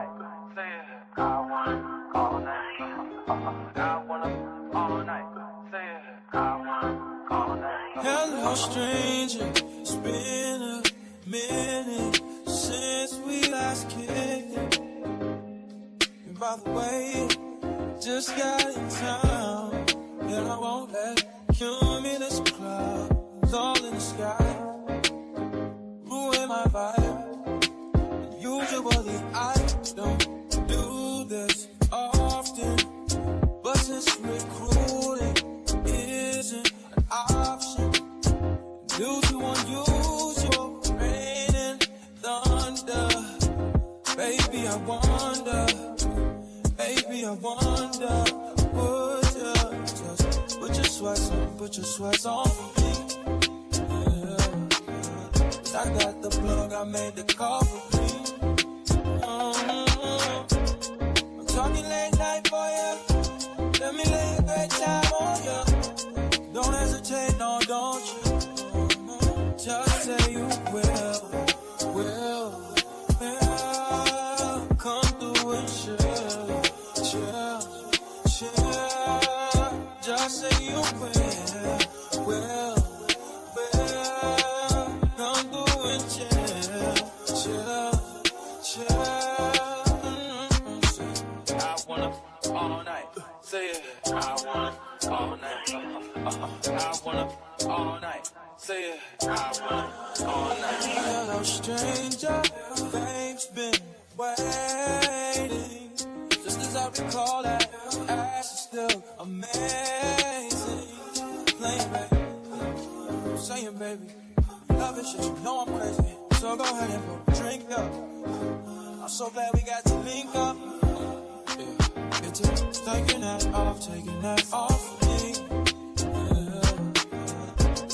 night. Say it. I want all night. I want all night. Say it. I want all night. Hello, stranger. It's been a minute since we last kicked. And by the way, just got in town, and I won't let cumulus clouds all in the sky ruin my vibe. Usually I don't do this often, but since recruiting isn't an option, due to unusual rain and thunder, baby I wonder, would you just put your sweats on for me? Yeah. I got the plug, I made the call for me. I'm talking late night for you. Let me lay a great time on you. Don't hesitate, no, don't you? Just say you will. Come through and chill. Just say you will. Come through and chill. I want it all night. Say it. I want it all night. I want it all night. Say it. I want it all night. Hello, stranger. Fame's been waiting. Just as I recall that ass is still amazing. Playing, baby. Saying, baby. Love it, shit. You know I'm crazy. So go ahead and put a drink up. I'm so glad we got to link up. Yeah. It's taking that off of me. Yeah.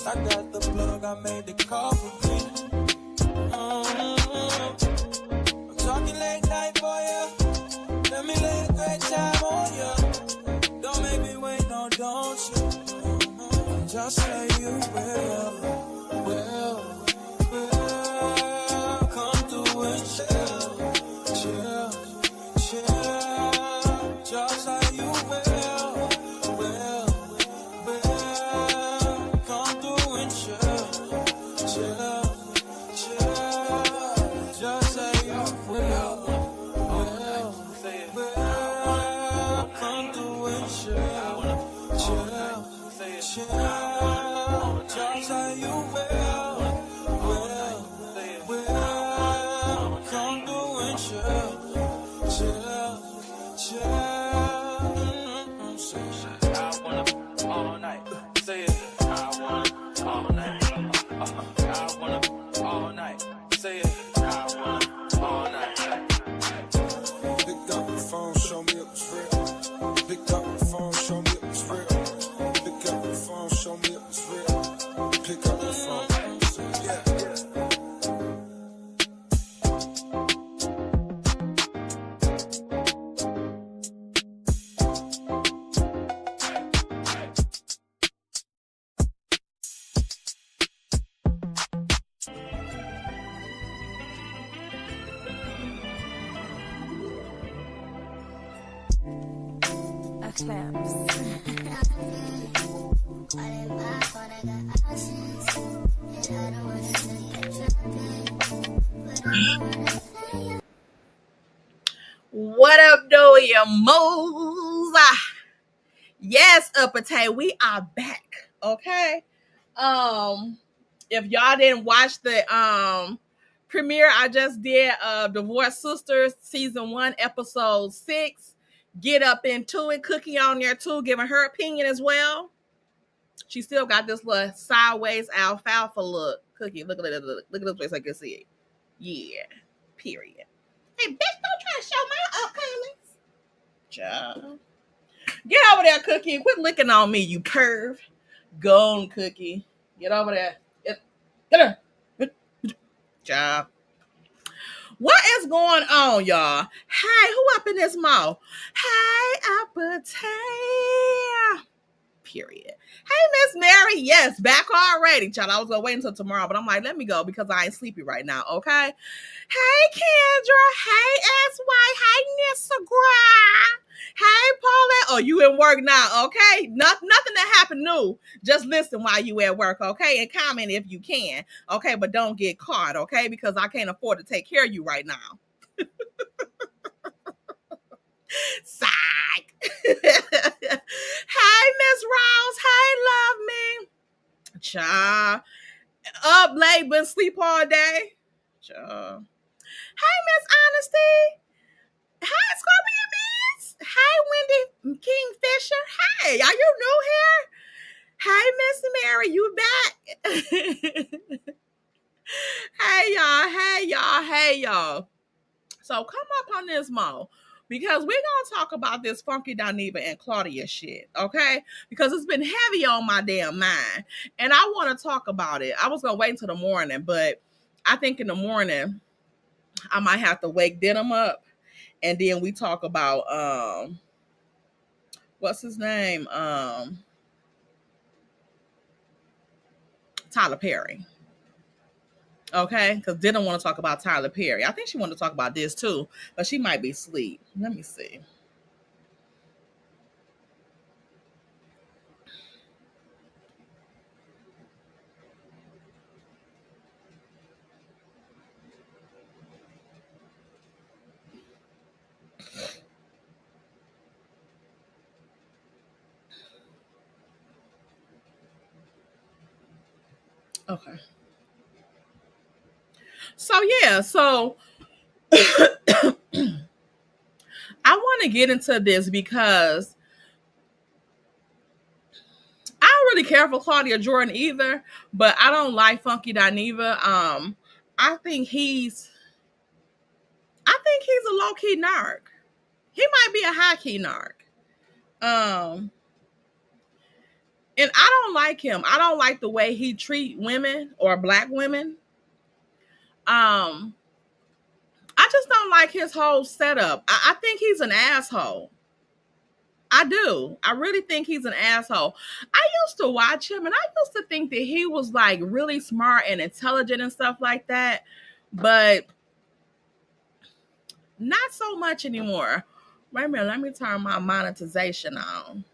I got the plug, I made the call for me. I'm talking late night for you. Let me lay a great time on you. Don't make me wait, no, don't you? Just say you will. Come through and chill. Just say you will. Come through and chill. Just say you will. Come through and chill. Just say you will. Come through and chill. I want it all night. Say it. I want it all night. I want it all night. Say it. I want it all night. Pick up the phone, show me it was real. Pick up the phone, show me it was real. Pick up the phone, show me it was real. Pick up the phone. Yeah. What up, do you moves? Yes, Uppity, we are back. Okay. If y'all didn't watch the premiere I just did of Divorced Sisters season 1 episode 6, get up into it. Cookie on there too, giving her opinion as well. She still got this little sideways alfalfa look. Cookie, look at it. Look at this place I can see it. Yeah. Period. Hey, bitch, don't try to show my upcomings. Child. Get over there, Cookie, and quit licking on me, you perv. Go on, Cookie. Get over there. Get her. Child. What is going on, y'all? Hey, who up in this mall? Hey, Appetite. Period. Hey, Miss Mary. Yes, back already, child. I was gonna wait until tomorrow, but I'm like, let me go because I ain't sleepy right now. Okay. Hey, Kendra. Hey, SY. Hey, Nissa Gra. Hey, Paulette. Oh, you in work now? Okay. Nothing that happened new. Just listen while you at work. Okay, and comment if you can. Okay, but don't get caught. Okay, because I can't afford to take care of you right now. Psych. Hey, Miss Rose. Hey, love me. Child. Up late, but sleep all day. Child. Hey, Miss Honesty. Hey, Scorpion Miss. Hey, Wendy Kingfisher. Hey, are you new here? Hey, Miss Mary, you back? Hey, y'all. Hey, y'all. Hey, y'all. So come up on this mo, because we're gonna talk about this Funky Dineva and Claudia shit, okay? Because it's been heavy on my damn mind, and I want to talk about it. I was gonna wait until the morning, but I think in the morning I might have to wake Denim up, and then we talk about what's his name, Tyler Perry. Okay, because didn't want to talk about Tyler Perry. I think she wanted to talk about this too, but she might be asleep. Let me see. Okay. So yeah, so I want to get into this because I don't really care for Claudia Jordan either, but I don't like Funky Dineva. I think he's a low key narc. He might be a high key narc. Um, and I don't like him. I don't like the way he treat women or black women. Um, I just don't like his whole setup. I think he's an asshole. I do. I really think he's an asshole. I used to watch him and I used to think that he was like really smart and intelligent and stuff like that, but not so much anymore. Wait a minute, let me turn my monetization on.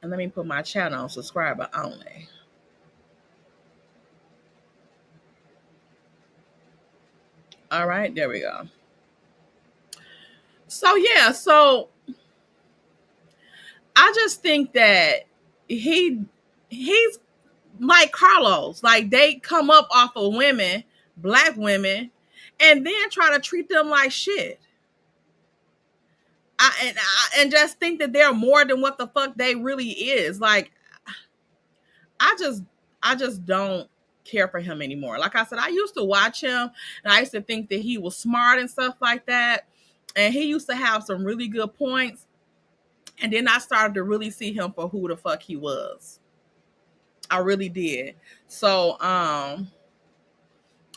And let me put my channel on subscriber only. All right, there we go. So yeah, so I just think that he's like Carlos. Like they come up off of women, black women, and then try to treat them like shit. And just think that they're more than what the fuck they really is. Like I just I just don't care for him anymore. Like I said, I used to watch him and I used to think that he was smart and stuff like that. And he used to have some really good points. And then I started to really see him for who the fuck he was. I really did. So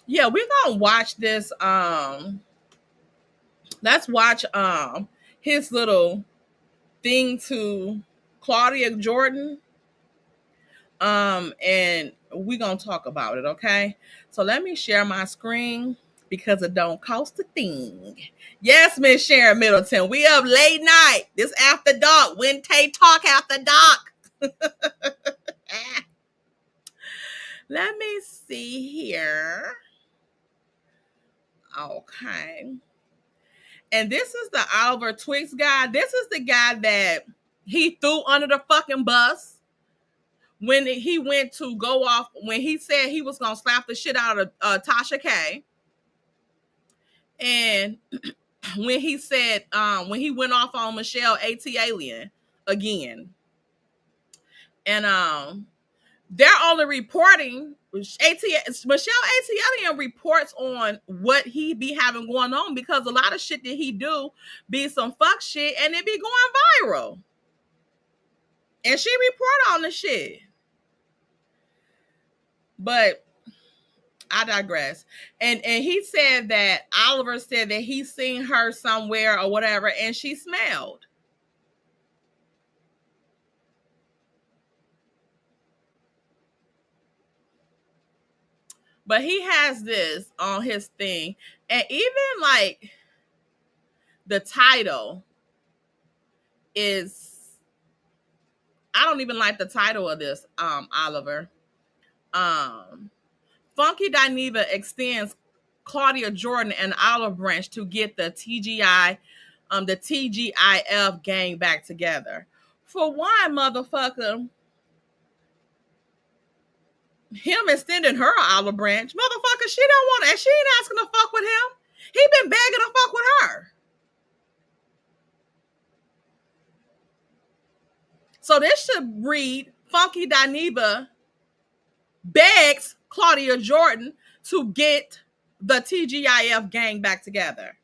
yeah, we're gonna watch this. Let's watch his little thing to Claudia Jordan. And we're gonna talk about it, okay? So let me share my screen because it don't cost a thing. Yes, Miss Sharon Middleton. We up late night. This after dark. When Tay talk after dark. Let me see here. Okay. And this is the Oliver Twix guy. This is the guy that he threw under the fucking bus when he went to go off, when he said he was going to slap the shit out of Tasha K. And when he said, when he went off on Michelle A.T. Alien again. And they're only reporting, Michelle A.T. Alien reports on what he be having going on, because a lot of shit that he do be some fuck shit and it be going viral. And she report on the shit. But I digress. And he said that Oliver said that he seen her somewhere or whatever, and she smelled. But he has this on his thing, and even like the title is, I don't even like the title of this, Oliver. Funky Dineva extends Claudia Jordan and Olive Branch to get the TGIF gang back together. For one, motherfucker, him extending her olive branch, motherfucker, she don't want it. She ain't asking to fuck with him. He been begging to fuck with her. So this should read Funky Dineva begs Claudia Jordan to get the TGIF gang back together.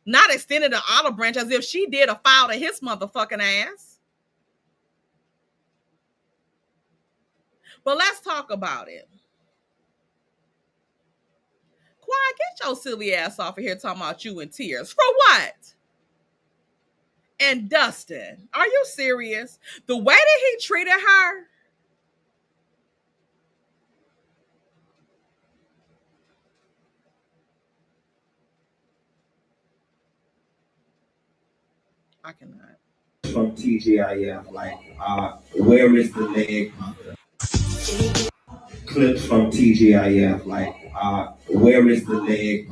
Not extending the olive branch as if she did a foul to his motherfucking ass. But let's talk about it. Quiet, get your silly ass off of here talking about you in tears. For what? And Dustin, are you serious? The way that he treated her. I cannot. From TGIF, like, where is the leg? Clips from TGIF, like, where is the leg?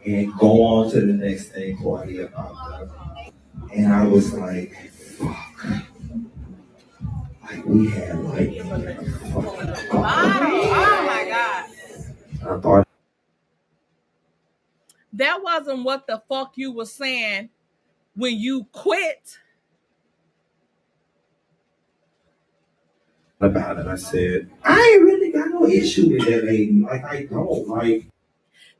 And go on to the next thing, Claudia popped up. And I was like, fuck. Like, we had like, Oh my God. I thought That wasn't what the fuck you were saying when you quit. about it. I said, I ain't really got no issue with that lady. Like, I don't. Like,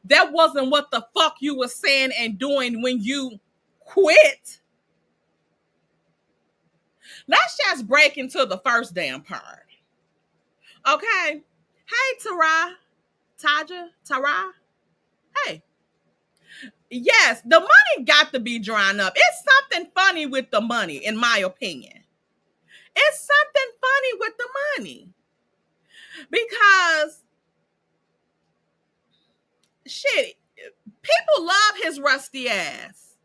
That wasn't what the fuck you were saying and doing when you quit. Let's just break into the first damn part. Okay. Hey, Tara. Hey. Yes, the money got to be drying up. It's something funny with the money, in my opinion. It's something funny with the money. Because, shit, people love his rusty ass.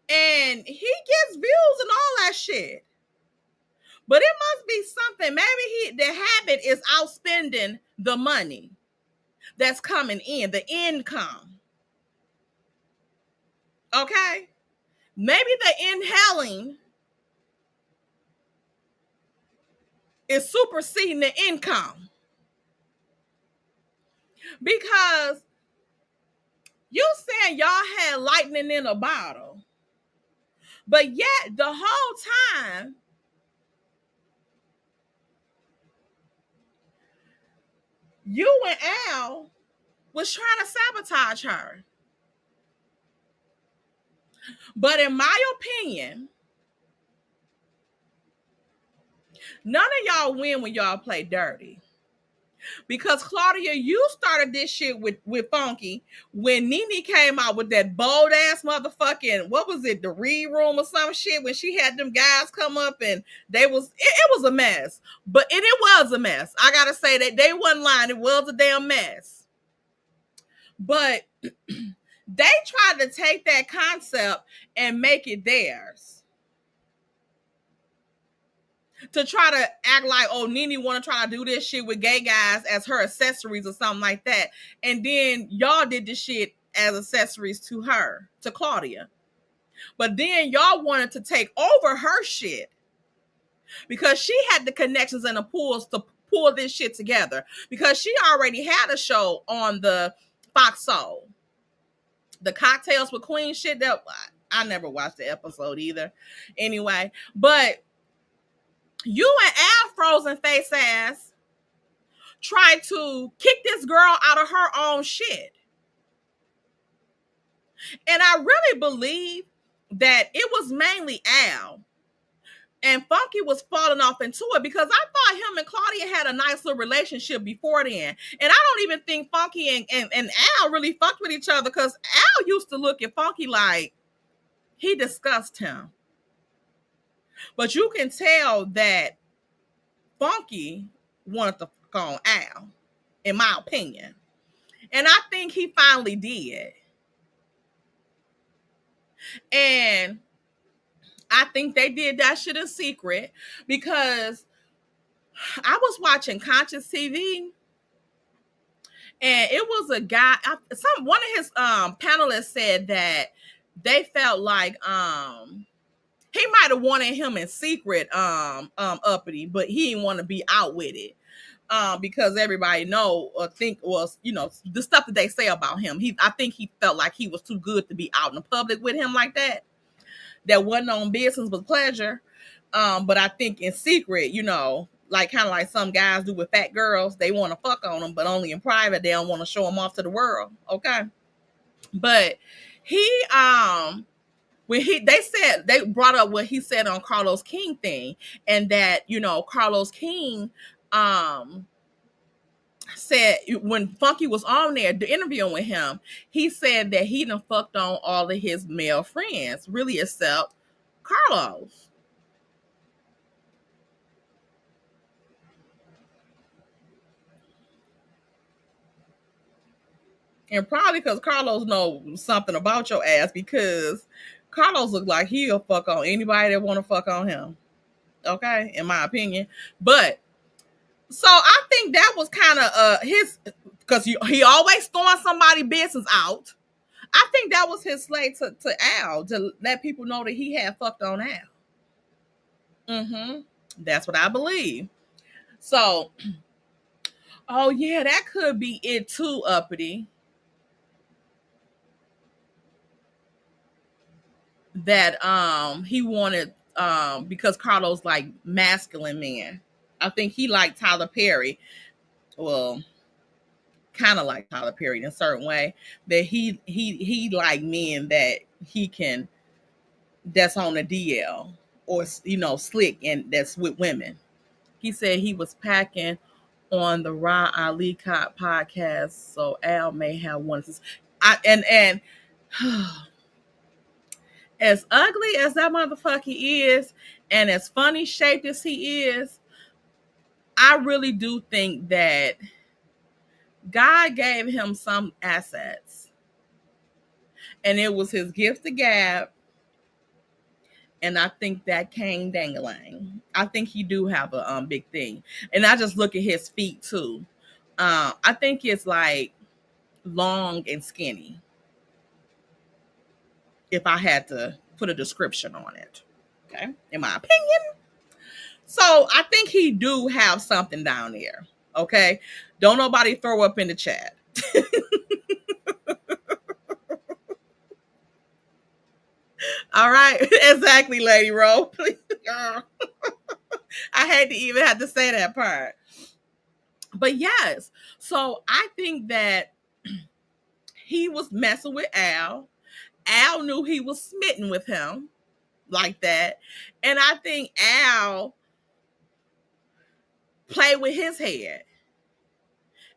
And he gets views and all that shit. But it must be something. Maybe the habit is outspending the money that's coming in, the income. Okay? Maybe the inhaling is superseding the income. Because you saying y'all had lightning in a bottle. But yet the whole time, you and Al was trying to sabotage her. But in my opinion, none of y'all win when y'all play dirty. Because Claudia, you started this shit with Funky when Nene came out with that bold ass motherfucking, what was it, the read room or some shit, when she had them guys come up and it was a mess. But it was a mess. I gotta say that they wasn't lying. It was a damn mess. But they tried to take that concept and make it theirs. To try to act like, oh, Nene want to try to do this shit with gay guys as her accessories or something like that. And then y'all did this shit as accessories to her, to Claudia. But then y'all wanted to take over her shit because she had the connections and the pulls to pull this shit together. Because she already had a show on the Fox Soul. The Cocktails with Queen shit that I never watched the episode either. Anyway, but you and Al frozen face ass tried to kick this girl out of her own shit. And I really believe that it was mainly Al. And Funky was falling off into it because I thought him and Claudia had a nice little relationship before then. And I don't even think Funky and Al really fucked with each other because Al used to look at Funky like he discussed him. But you can tell that Funky wanted to fuck on Al, in my opinion. And I think he finally did. And I think they did that shit in secret because I was watching Conscious TV and it was a guy, one of his panelists said that they felt like he might have wanted him in secret uppity, but he didn't want to be out with it. Because everybody know or think was, the stuff that they say about him. I think he felt like he was too good to be out in the public with him like that. That wasn't on business but pleasure. But I think in secret, like kind of like some guys do with fat girls, they want to fuck on them, but only in private. They don't want to show them off to the world. Okay. But he, they brought up what he said on Carlos King thing, and that, Carlos King, said when Funky was on there interviewing with him, he said that he done fucked on all of his male friends, really except Carlos. And probably because Carlos knows something about your ass, because Carlos looked like he'll fuck on anybody that want to fuck on him. Okay, in my opinion. But so I think that was kind of his, because he always throwing somebody's business out. I think that was his slate to Al, to let people know that he had fucked on Al. That's what I believe. So, oh yeah, that could be it too, uppity. That he wanted because Carlos like masculine men. I think he liked Tyler Perry. Well, kind of like Tyler Perry in a certain way. That he like men that he can, that's on the DL or slick and that's with women. He said he was packing on the Ra Ali Cop podcast, so Al may have one of his. And as ugly as that motherfucker is, and as funny shaped as he is, I really do think that God gave him some assets. And it was his gift to gab. And I think that came dangling. I think he do have a big thing. And I just look at his feet too. I think it's like long and skinny, if I had to put a description on it. Okay, in my opinion. So I think he do have something down there. Okay, don't nobody throw up in the chat. All right, exactly, Lady Ro. I had to even have to say that part. But yes, so I think that he was messing with Al. Al knew he was smitten with him like that. And I think Al played with his head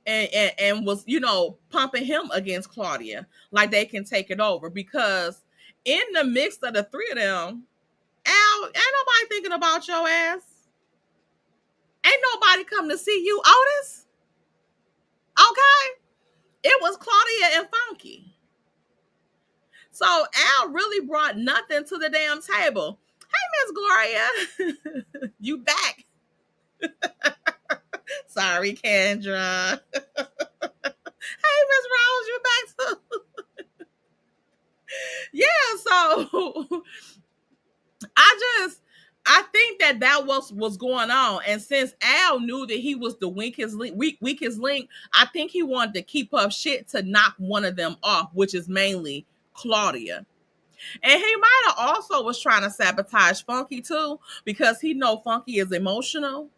and was, pumping him against Claudia like they can take it over. Because in the mix of the three of them, Al, ain't nobody thinking about your ass. Ain't nobody come to see you, Otis. Okay? It was Claudia and Funky. So Al really brought nothing to the damn table. Hey, Miss Gloria. You back. Sorry, Kendra. Hey, Miss Rose, you back too. Yeah, so I think that was going on. And since Al knew that he was the weakest link, I think he wanted to keep up shit to knock one of them off, which is mainly Claudia. And he might have also was trying to sabotage Funky too, because he know Funky is emotional.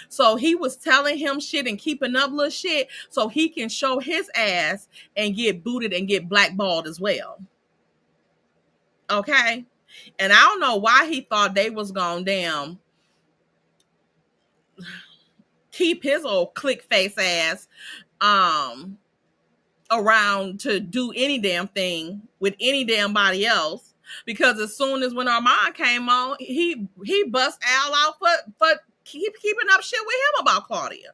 So he was telling him shit and keeping up little shit so he can show his ass and get booted and get blackballed as well. Okay? And I don't know why he thought they was gonna damn keep his old click face ass um around to do any damn thing with any damn body else. Because as soon as when Armand came on, he bust Al out for keeping up shit with him about Claudia.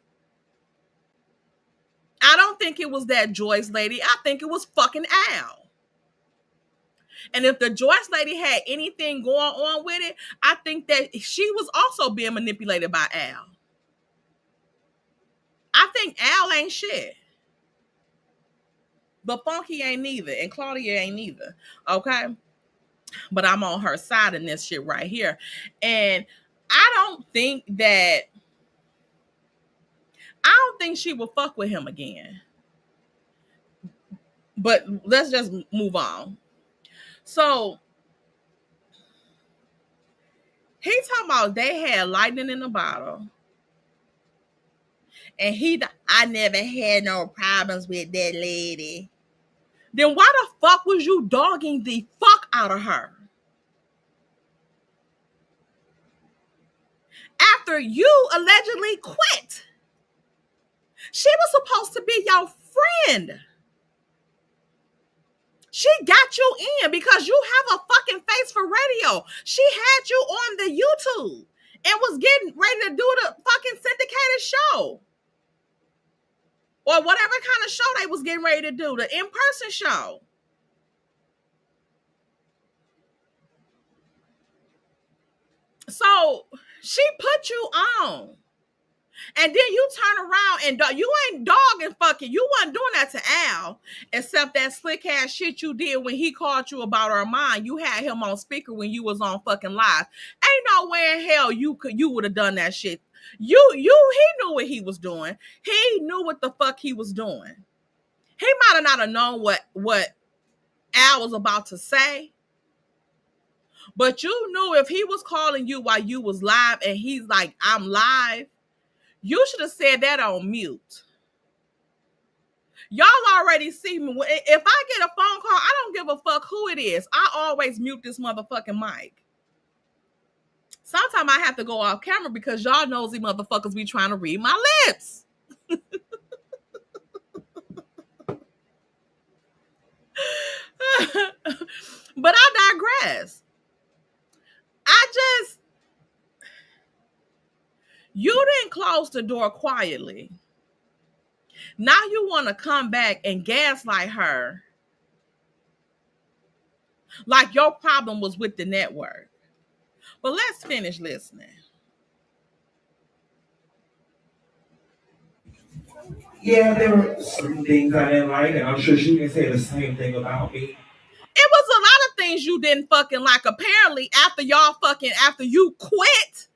I don't think it was that Joyce lady. I think it was fucking Al. And if the Joyce lady had anything going on with it, I think that she was also being manipulated by Al. I think Al ain't shit. But Funky ain't neither. And Claudia ain't neither. Okay? But I'm on her side in this shit right here. And I don't think she will fuck with him again. But let's just move on. So he talking about they had lightning in the bottle. And I never had no problems with that lady. Then why the fuck was you dogging the fuck out of her? After you allegedly quit. She was supposed to be your friend. She got you in because you have a fucking face for radio. She had you on the YouTube and was getting ready to do the fucking syndicated show. Or whatever kind of show they was getting ready to do, the in-person show. So she put you on. And then you turn around and you ain't dogging fucking. You wasn't doing that to Al, except that slick ass shit you did when he called you about Armand. You had him on speaker when you was on fucking live. Ain't no way in hell you would have done that shit. He knew what he was doing. He knew what the fuck he was doing. He might have not have known what Al was about to say. But you knew if he was calling you while you was live and he's like, I'm live, you should have said that on mute. Y'all already see me. If I get a phone call, I don't give a fuck who it is. I always mute this motherfucking mic. Sometimes I have to go off camera because y'all nosy motherfuckers be trying to read my lips. But I digress. You didn't close the door quietly. Now you want to come back and gaslight her like your problem was with the network. But let's finish listening. Yeah, there were some things I didn't like, and I'm sure she can say the same thing about me. It was a lot of things you didn't fucking like. Apparently, after you quit.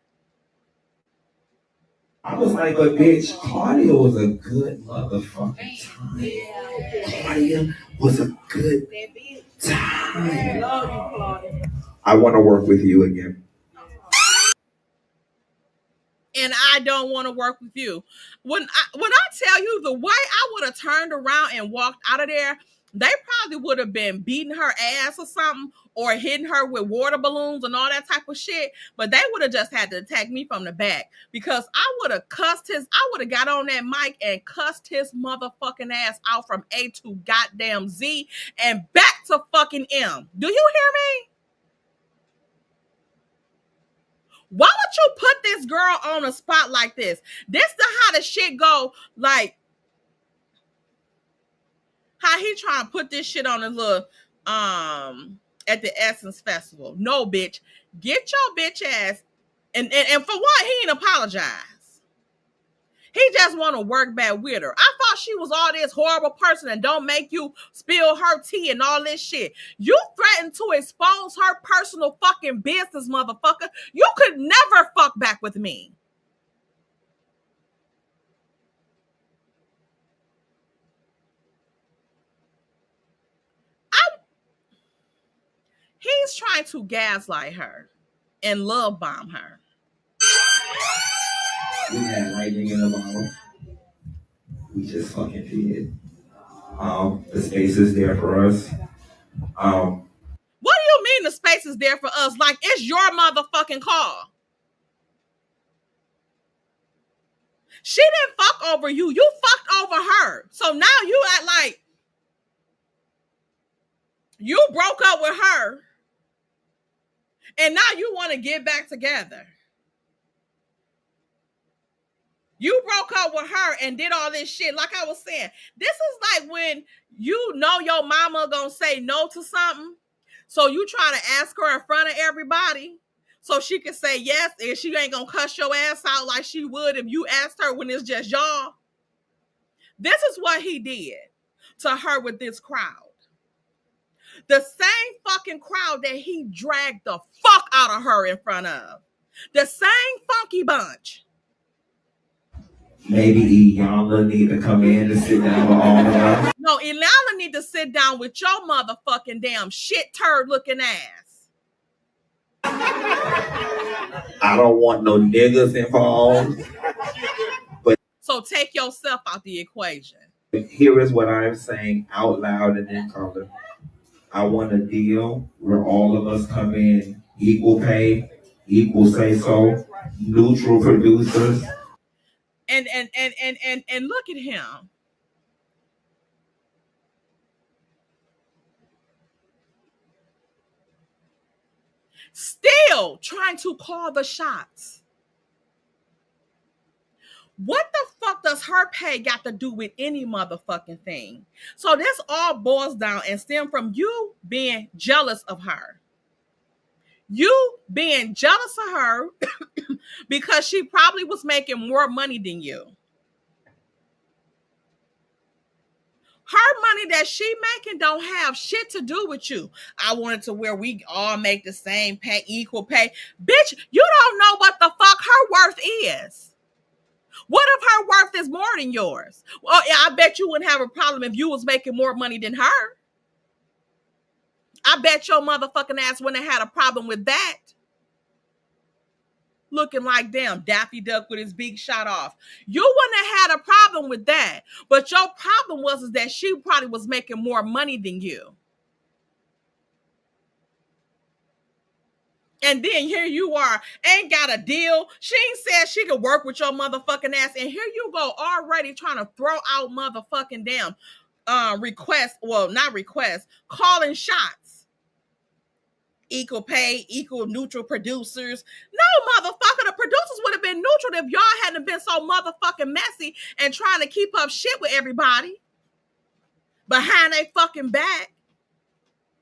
I was like, but bitch, Claudia was a good motherfucking time. Claudia was a good time. I want to work with you again. And I don't want to work with you. When I tell you the way I would have turned around and walked out of there, they probably would have been beating her ass or something, or hitting her with water balloons and all that type of shit. But they would have just had to attack me from the back because I would have got on that mic and cussed his motherfucking ass out from A to goddamn Z and back to fucking M. Do you hear me? Why would you put this girl on a spot like this? This is how the shit go. Like, how he trying to put this shit on his little, at the Essence Festival. No, bitch. Get your bitch ass. And for what? He ain't apologize. He just want to work back with her. I thought she was all this horrible person and don't make you spill her tea and all this shit. You threatened to expose her personal fucking business, motherfucker. You could never fuck back with me. He's trying to gaslight her and love bomb her. We had lightning in the bottle. We just fucking did. The space is there for us. What do you mean the space is there for us? Like, it's your motherfucking car. She didn't fuck over you. You fucked over her. So now you act like you broke up with her. And now you want to get back together. You broke up with her and did all this shit. Like I was saying, this is like when you know your mama gonna say no to something. So you try to ask her in front of everybody so she can say yes, and she ain't gonna cuss your ass out like she would if you asked her when it's just y'all. This is what he did to her with this crowd. The same fucking crowd that he dragged the fuck out of her in front of. The same funky bunch. Maybe Iyanla need to come in and sit down with all of us. No, Iyanla need to sit down with your motherfucking damn shit turd looking ass. I don't want no niggas involved. But so take yourself out the equation. Here is what I'm saying out loud and in color. I want a deal where all of us come in equal pay, equal say so, neutral producers. And look at him. Still trying to call the shots. What the fuck does her pay got to do with any motherfucking thing? So this all boils down and stem from you being jealous of her. You being jealous of her because she probably was making more money than you. Her money that she making don't have shit to do with you. I wanted to where we all make the same pay, equal pay. Bitch, you don't know what the fuck her worth is. What if her worth is more than yours? Well, yeah, I bet you wouldn't have a problem if you was making more money than her. I bet your motherfucking ass wouldn't have had a problem with that. Looking like damn Daffy Duck with his beak shot off. You wouldn't have had a problem with that. But your problem was that she probably was making more money than you. And then here you are, ain't got a deal. She ain't said she could work with your motherfucking ass. And here you go already trying to throw out motherfucking damn requests. Well, not requests, calling shots. Equal pay, equal neutral producers. No, motherfucker, the producers would have been neutral if y'all hadn't been so motherfucking messy and trying to keep up shit with everybody behind they fucking back.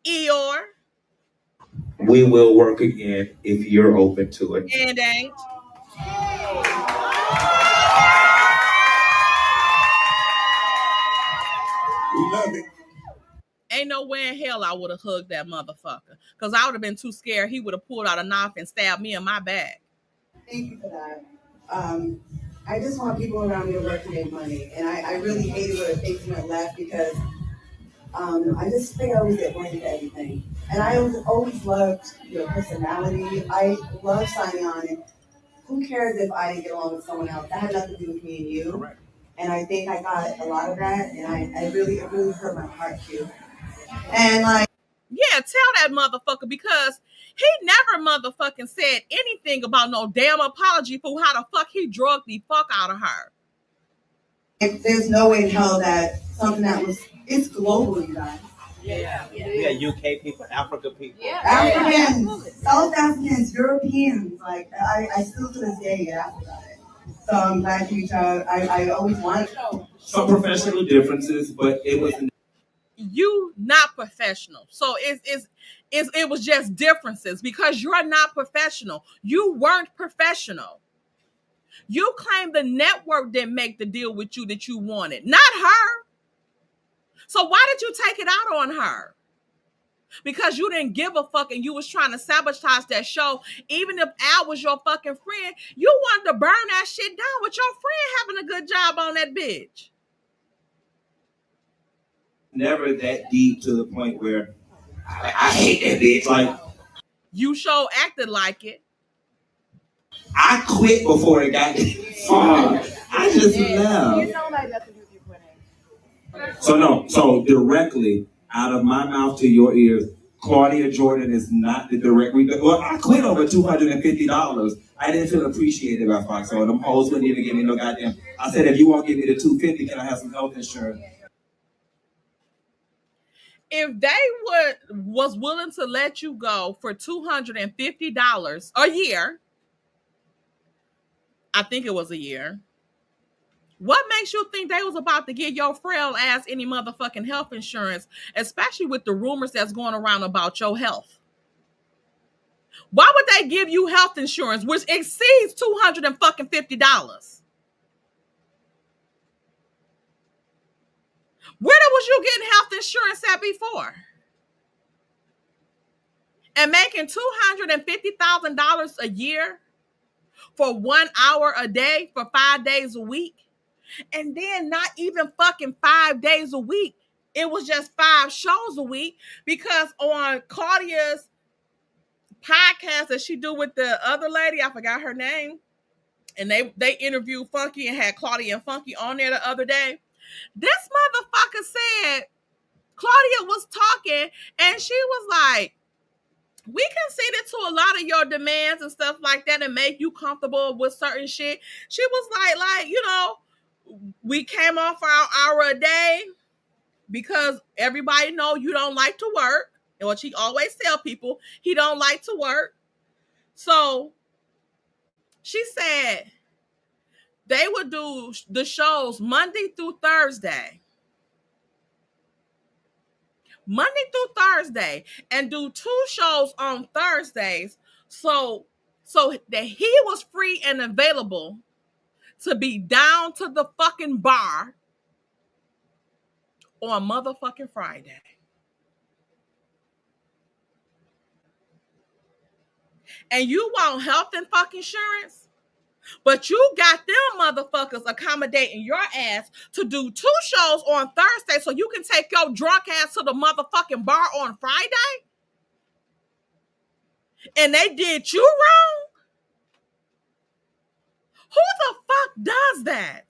Eeyore. We will work again if you're open to it. And ain't. We love it. Ain't no way in hell I would have hugged that motherfucker. Because I would have been too scared. He would have pulled out a knife and stabbed me in my back. Thank you for that. I just want people around me to work to make money. And I really hated when things went left because I just think I always get blamed for everything. And I always loved your personality. I love signing on. And who cares if I didn't get along with someone else? That had nothing to do with me and you. Correct. And I think I got a lot of that. And it really hurt my heart too. And like, yeah, tell that motherfucker because he never motherfucking said anything about no damn apology for how the fuck he drugged the fuck out of her. There's no way in hell that something that was, it's global, you guys. Yeah, UK people, Africa people. Yeah. Africans, South Africans, Europeans, like I still to this day get asked about it. So I'm glad you reached out. I always wanted to know. Some professional differences, but it was you not professional. So it was just differences because you're not professional. You weren't professional. You claim the network didn't make the deal with you that you wanted, not her. So why did you take it out on her? Because you didn't give a fuck and you was trying to sabotage that show. Even if Al was your fucking friend, you wanted to burn that shit down with your friend having a good job on that bitch. Never that deep to the point where I hate that bitch. Like, you sure acted like it. I quit before it got far. I just left. You know my best is you quitting. So directly out of my mouth to your ears, Claudia Jordan is not the direct. Well, I quit over $250. I didn't feel appreciated by Fox. So them hoes wouldn't even give me no goddamn. I said, if you won't give me the $250, can I have some health insurance? If they was willing to let you go for $250 a year, I think it was a year. What makes you think they was about to give your frail ass any motherfucking health insurance, especially with the rumors that's going around about your health? Why would they give you health insurance which exceeds $250? Where was you getting health insurance at before? And making $250,000 a year for 1 hour a day for 5 days a week? And then not even fucking 5 days a week. It was just 5 shows a week, because on Claudia's podcast that she do with the other lady, I forgot her name, and they interviewed Funky and had Claudia and Funky on there the other day. This motherfucker said Claudia was talking and she was like, we conceded to a lot of your demands and stuff like that and make you comfortable with certain shit. She was like, you know, we came off our hour a day because everybody know you don't like to work. And what she always tell people, he don't like to work. So she said they would do the shows Monday through Thursday. Monday through Thursday, and do 2 shows on Thursdays, so that he was free and available to be down to the fucking bar on motherfucking Friday. And you want health and fucking insurance, but you got them motherfuckers accommodating your ass to do 2 shows on Thursday so you can take your drunk ass to the motherfucking bar on Friday? And they did you wrong? Who the fuck does that?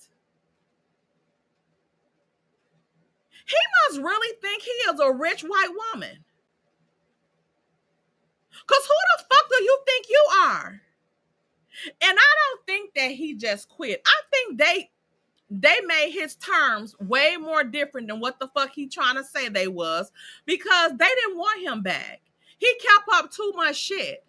He must really think he is a rich white woman. Because who the fuck do you think you are? And I don't think that he just quit. I think they made his terms way more different than what the fuck he trying to say they was, because they didn't want him back. He kept up too much shit.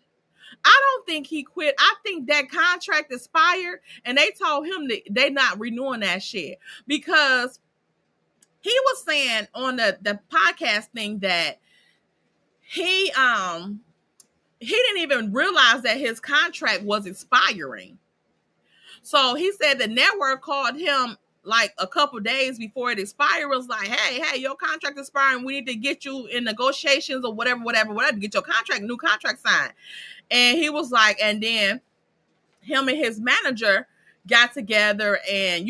I don't think he quit. I think that contract expired and they told him that they not renewing that shit, because he was saying on the podcast thing that he didn't even realize that his contract was expiring. So he said the network called him like a couple days before it expired, was like, hey, your contract expiring. We need to get you in negotiations or whatever, to get your new contract signed. And he was like, and then him and his manager got together and,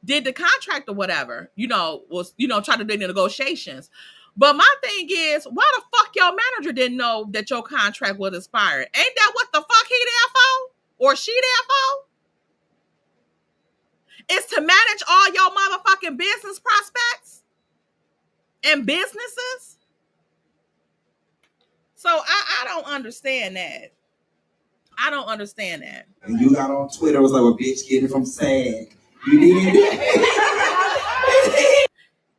did the contract or whatever, was, trying to do the negotiations. But my thing is, why the fuck your manager didn't know that your contract was expired? Ain't that what the fuck he there for? Or she there for? Is to manage all your motherfucking business prospects and businesses? So I don't understand that. I don't understand that. And you got on Twitter, was like, a bitch getting from SAG. You did.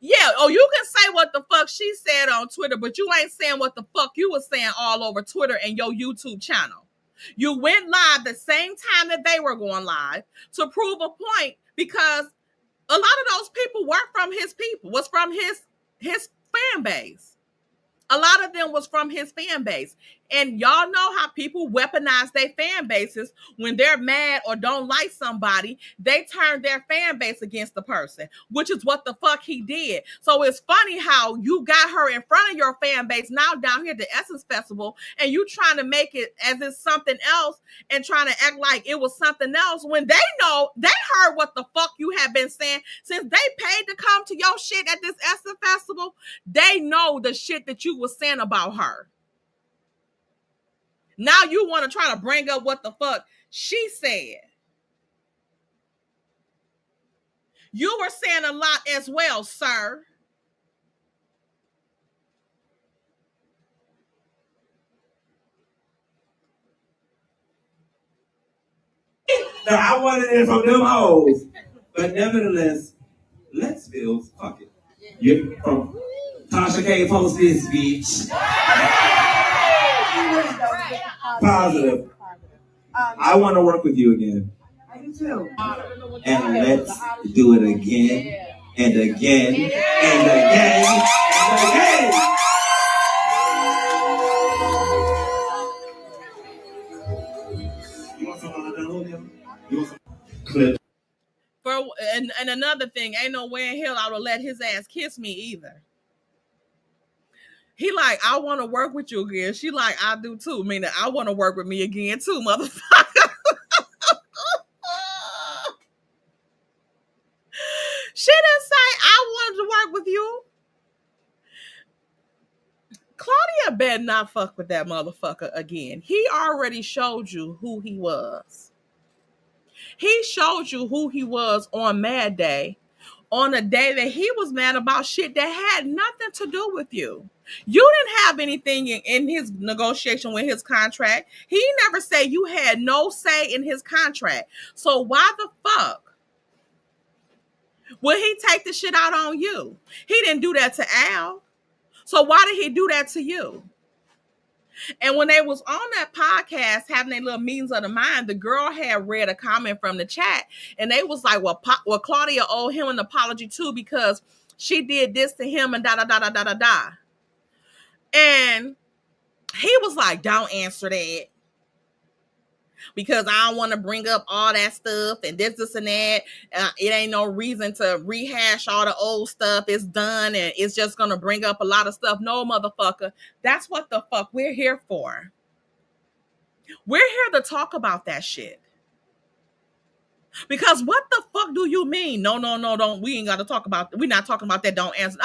Yeah, you can say what the fuck she said on Twitter, but you ain't saying what the fuck you was saying all over Twitter and your YouTube channel. You went live the same time that they were going live to prove a point, because a lot of those people were from his people, was from his fan base. A lot of them was from his fan base. And y'all know how people weaponize their fan bases when they're mad or don't like somebody. They turn their fan base against the person, which is what the fuck he did. So it's funny how you got her in front of your fan base now down here at the Essence Festival, and you trying to make it as it's something else and trying to act like it was something else when they know, they heard what the fuck you have been saying since they paid to come to your shit at this Essence Festival. They know the shit that you was saying about her. Now you want to try to bring up what the fuck she said. You were saying a lot as well, sir. No, I wanted it from them hoes. But nevertheless, let's build. Fuck it. You from Tasha K post this bitch. Positive. I want to work with you again. I do too. And let's do it again and again and again and again. You want some of that? You want some clip? And another thing, ain't no way in hell I would let his ass kiss me either. He like, I want to work with you again. She like, I do too. Meaning, I want to work with me again too, motherfucker. She didn't say I wanted to work with you. Claudia better not fuck with that motherfucker again. He already showed you who he was. He showed you who he was on Mad Day, on a day that he was mad about shit that had nothing to do with you. You didn't have anything in his negotiation with his contract. He never said you had no say in his contract. So why the fuck would he take the shit out on you? He didn't do that to Al. So why did he do that to you? And when they was on that podcast having their little meetings of the mind, the girl had read a comment from the chat, and they was like, well, Claudia owed him an apology too because she did this to him and da da da da da da da. And he was like, don't answer that because I don't want to bring up all that stuff and this and that. It ain't no reason to rehash all the old stuff. It's done and it's just going to bring up a lot of stuff. No, motherfucker. That's what the fuck we're here for. We're here to talk about that shit. Because what the fuck do you mean? No, don't. We ain't got to talk about, we're not talking about that. Don't answer.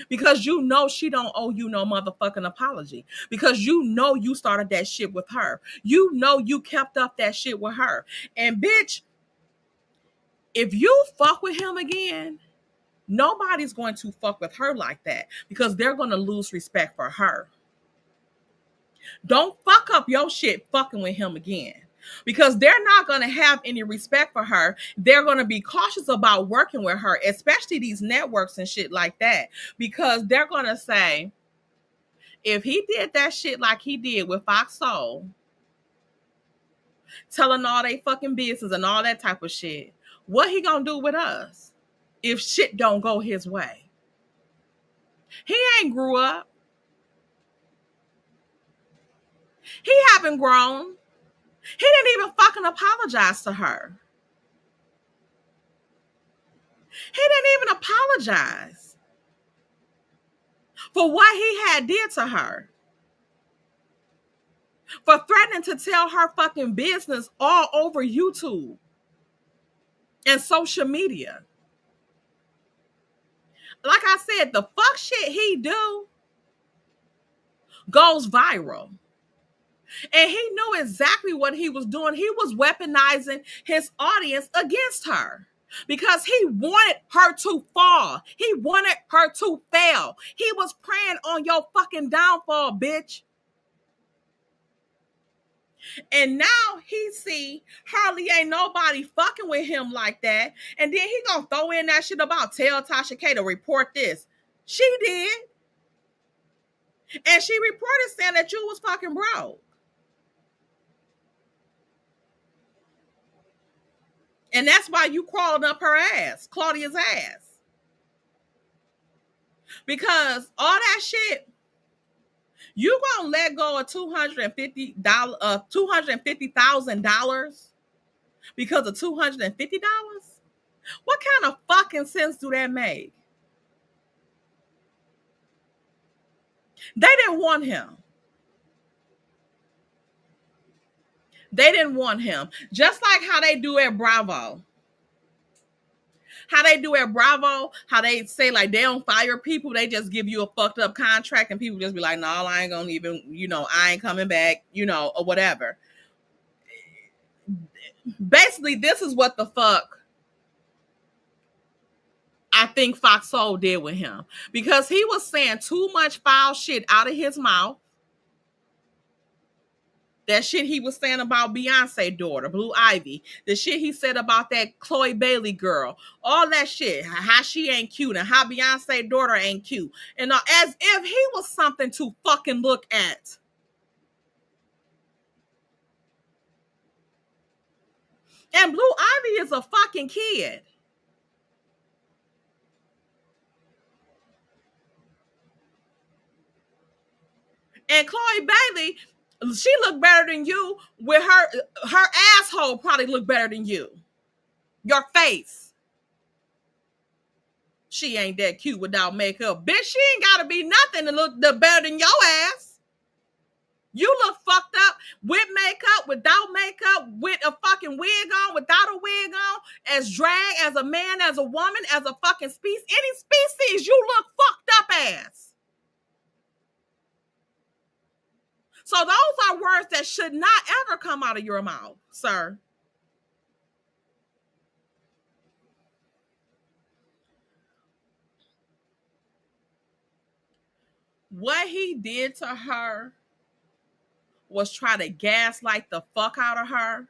Because you know she don't owe you no motherfucking apology. Because you know you started that shit with her. You know you kept up that shit with her. And bitch, if you fuck with him again, nobody's going to fuck with her like that because they're going to lose respect for her. Don't fuck up your shit fucking with him again. Because they're not going to have any respect for her. They're going to be cautious about working with her, especially these networks and shit like that. Because they're going to say, if he did that shit like he did with Fox Soul, telling all they fucking business and all that type of shit, what he going to do with us if shit don't go his way? He ain't grew up. He haven't grown. He didn't even fucking apologize to her. He didn't even apologize for what he had did to her. For threatening to tell her fucking business all over YouTube and social media. Like I said, the fuck shit he do goes viral. And he knew exactly what he was doing. He was weaponizing his audience against her because he wanted her to fall. He wanted her to fail. He was preying on your fucking downfall, bitch. And now he see hardly ain't nobody fucking with him like that. And then he gonna throw in that shit about tell Tasha K to report this. She did. And she reported saying that you was fucking broke. And that's why you crawled up her ass, Claudia's ass. Because all that shit, you gonna let go of $250,000 because of $250? What kind of fucking sense do that make? They didn't want him. They didn't want him. Just like how they do at Bravo. How they do at Bravo, how they say like they don't fire people, they just give you a fucked up contract and people just be like, no, I ain't gonna even, I ain't coming back, or whatever. Basically, this is what the fuck I think Fox Soul did with him. Because he was saying too much foul shit out of his mouth. That shit he was saying about Beyonce daughter, Blue Ivy. The shit he said about that Chloe Bailey girl. All that shit. How she ain't cute and how Beyonce daughter ain't cute. And as if he was something to fucking look at. And Blue Ivy is a fucking kid. And Chloe Bailey, she looked better than you with her asshole probably looked better than you. Your face. She ain't that cute without makeup. Bitch, she ain't gotta be nothing to look better than your ass. You look fucked up with makeup, without makeup, with a fucking wig on, without a wig on, as drag, as a man, as a woman, as a fucking species, any species, you look fucked up ass. So those are words that should not ever come out of your mouth, sir. What he did to her was try to gaslight the fuck out of her,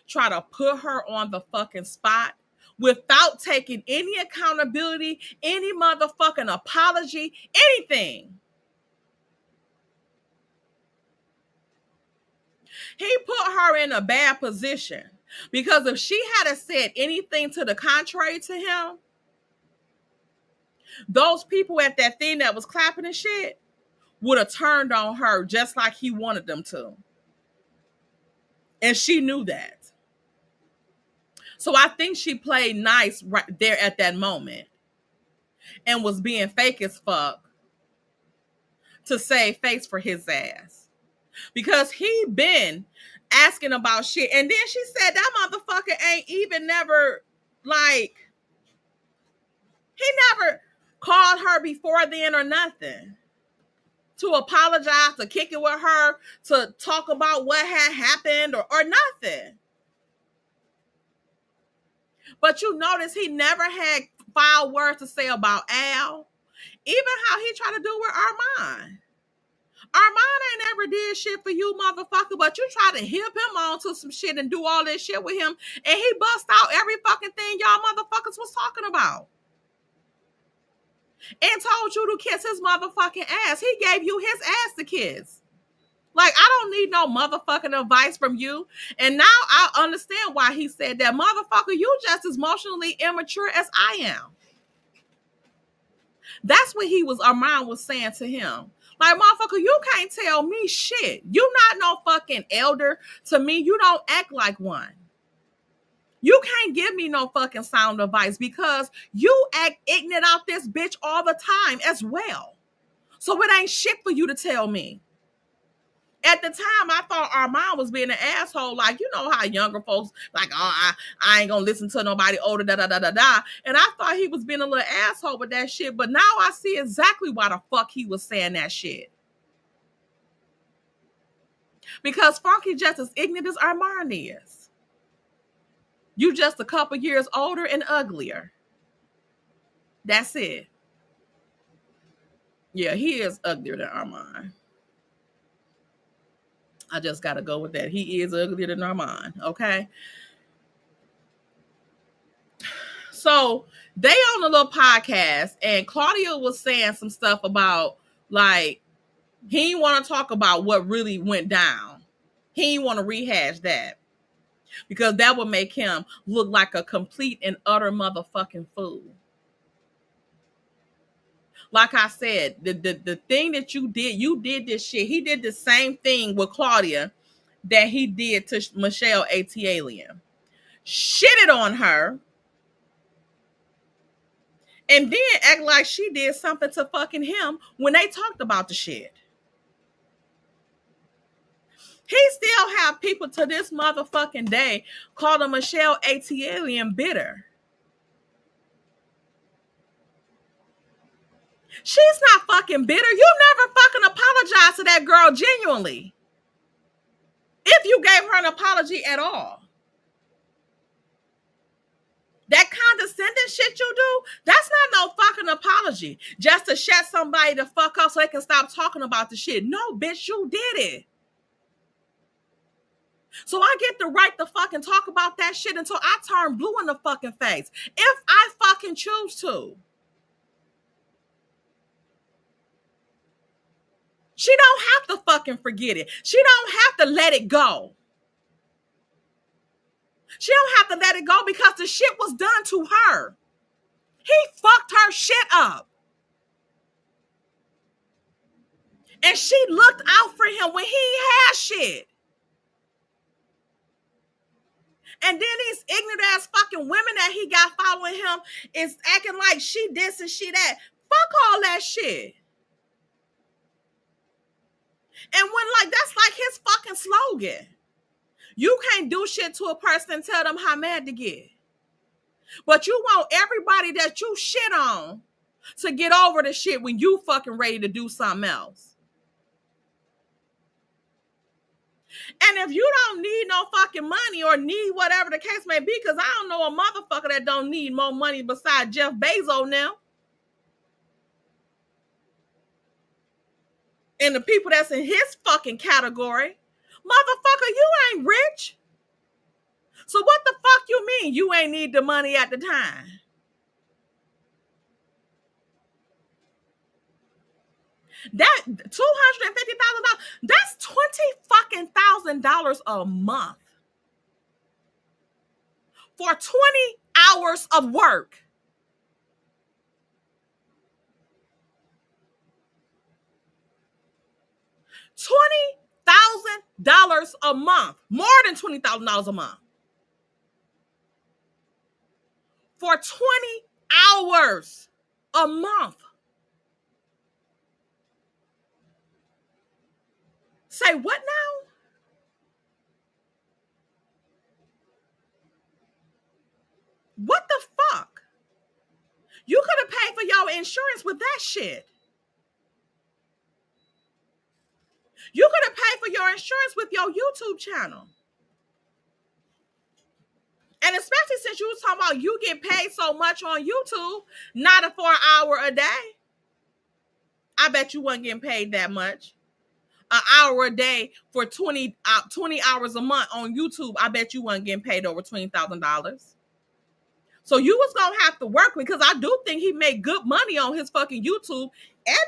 try to put her on the fucking spot without taking any accountability, any motherfucking apology, anything. He put her in a bad position because if she had said anything to the contrary to him, those people at that thing that was clapping and shit would have turned on her just like he wanted them to. And she knew that. So I think she played nice right there at that moment and was being fake as fuck to save face for his ass. Because he been asking about shit. And then she said that motherfucker ain't even never, like, he never called her before then or nothing. To apologize, to kick it with her, to talk about what had happened or nothing. But you notice he never had foul words to say about Al. Even how he tried to do with Armand. Armand ain't ever did shit for you, motherfucker, but you try to hip him on to some shit and do all this shit with him, and he bust out every fucking thing y'all motherfuckers was talking about. And told you to kiss his motherfucking ass. He gave you his ass to kiss. Like, I don't need no motherfucking advice from you. And now I understand why he said that. Motherfucker, you just as emotionally immature as I am. That's what Armand was saying to him. Like, motherfucker, you can't tell me shit. You not no fucking elder to me. You don't act like one. You can't give me no fucking sound advice because you act ignorant out this bitch all the time as well. So it ain't shit for you to tell me. At the time, I thought Armand was being an asshole. Like, you know how younger folks, like, oh, I ain't gonna listen to nobody older, da-da-da-da-da. And I thought he was being a little asshole with that shit. But now I see exactly why the fuck he was saying that shit. Because Funky just as ignorant as Armand is. You just a couple years older and uglier. That's it. Yeah, he is uglier than Armand. I just got to go with that. He is uglier than Armand, okay? So they on a little podcast, and Claudia was saying some stuff about, like, he didn't want to talk about what really went down. He didn't want to rehash that. Because that would make him look like a complete and utter motherfucking fool. Like I said, the thing that you did this shit. He did the same thing with Claudia that he did to Michelle Alien. Shitted on her. And then act like she did something to fucking him when they talked about the shit. He still have people to this motherfucking day calling Michelle Alien bitter. She's not fucking bitter. You never fucking apologized to that girl genuinely. If you gave her an apology at all. That condescending shit you do, that's not no fucking apology. Just to shut somebody the fuck up so they can stop talking about the shit. No, bitch, you did it. So I get the right to fucking talk about that shit until I turn blue in the fucking face. If I fucking choose to. She don't have to fucking forget it. She don't have to let it go. She don't have to let it go because the shit was done to her. He fucked her shit up. And she looked out for him when he had shit. And then these ignorant ass fucking women that he got following him is acting like she this and she that. Fuck all that shit. And when that's like his fucking slogan. You can't do shit to a person and tell them how mad to get. But you want everybody that you shit on to get over the shit when you fucking ready to do something else. And if you don't need no fucking money or need whatever the case may be, because I don't know a motherfucker that don't need more money besides Jeff Bezos now. And the people that's in his fucking category. Motherfucker, you ain't rich. So what the fuck you mean you ain't need the money at the time? That $250,000, that's $20,000 a month for 20 hours of work. $20,000 a month, more than $20,000 a month for 20 hours a month. Say what now? What the fuck? You could have paid for your insurance with that shit. You could have paid for your insurance with your YouTube channel. And especially since you was talking about you get paid so much on YouTube, not for an hour a day. I bet you wasn't getting paid that much. An hour a day for 20 hours a month on YouTube, I bet you wasn't getting paid over $20,000. So you was gonna have to work, because I do think he made good money on his fucking YouTube at